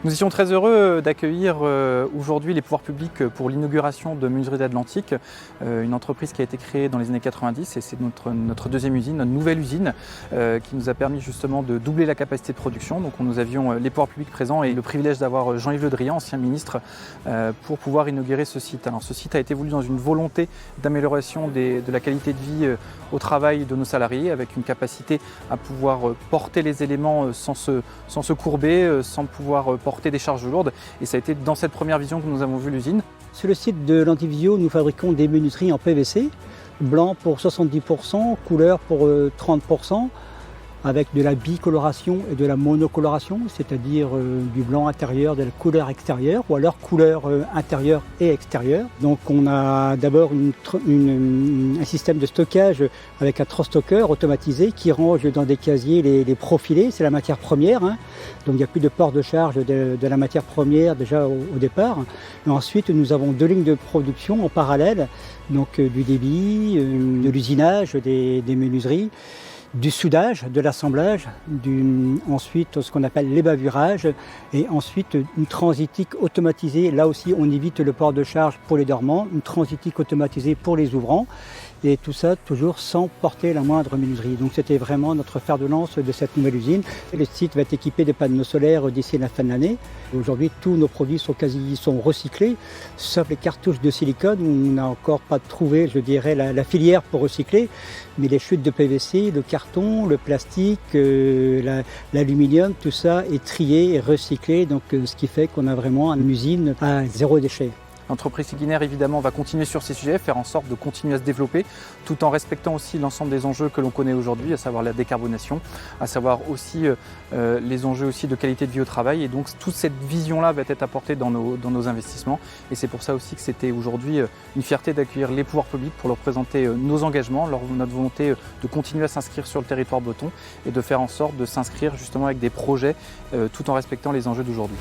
Nous étions très heureux d'accueillir aujourd'hui les pouvoirs publics pour l'inauguration de Menuiseries d'Atlantique, une entreprise qui a été créée dans les années 90 et c'est notre deuxième usine, notre nouvelle usine qui nous a permis justement de doubler la capacité de production. Donc nous avions les pouvoirs publics présents et le privilège d'avoir Jean-Yves Le Drian, ancien ministre, pour pouvoir inaugurer ce site. Alors ce site a été voulu dans une volonté d'amélioration de la qualité de vie au travail de nos salariés, avec une capacité à pouvoir porter les éléments sans se courber, sans pouvoir porter des charges lourdes. Et ça a été dans cette première vision que nous avons vu l'usine. Sur le site de Landivisio, nous fabriquons des menuiseries en PVC, blanc pour 70%, couleur pour 30%, avec de la bicoloration et de la monocoloration, c'est-à-dire du blanc intérieur, de la couleur extérieure, ou alors couleur intérieure et extérieure. Donc on a d'abord un système de stockage avec un transstockeur automatisé qui range dans des casiers les profilés, c'est la matière première, hein. Donc il n'y a plus de port de charge de la matière première déjà au départ. Et ensuite nous avons 2 lignes de production en parallèle, donc du débit, de l'usinage des menuiseries, du soudage, de l'assemblage, ensuite ce qu'on appelle l'ébavurage et ensuite une transitique automatisée. Là aussi on évite le port de charge pour les dormants, une transitique automatisée pour les ouvrants et tout ça toujours sans porter la moindre menuiserie. Donc c'était vraiment notre fer de lance de cette nouvelle usine. Le site va être équipé de panneaux solaires d'ici la fin de l'année. Aujourd'hui tous nos produits sont recyclés, sauf les cartouches de silicone où on n'a encore pas trouvé, je dirais, la filière pour recycler. Mais les chutes de PVC, le carton, le plastique, l'aluminium, tout ça est trié et recyclé. Donc ce qui fait qu'on a vraiment une usine à 0 déchet. L'entreprise Séguinaire évidemment va continuer sur ces sujets, faire en sorte de continuer à se développer tout en respectant aussi l'ensemble des enjeux que l'on connaît aujourd'hui, à savoir la décarbonation, à savoir aussi les enjeux aussi de qualité de vie au travail. Et donc toute cette vision-là va être apportée dans nos investissements. Et c'est pour ça aussi que c'était aujourd'hui une fierté d'accueillir les pouvoirs publics pour leur présenter nos engagements, notre volonté de continuer à s'inscrire sur le territoire breton et de faire en sorte de s'inscrire justement avec des projets tout en respectant les enjeux d'aujourd'hui.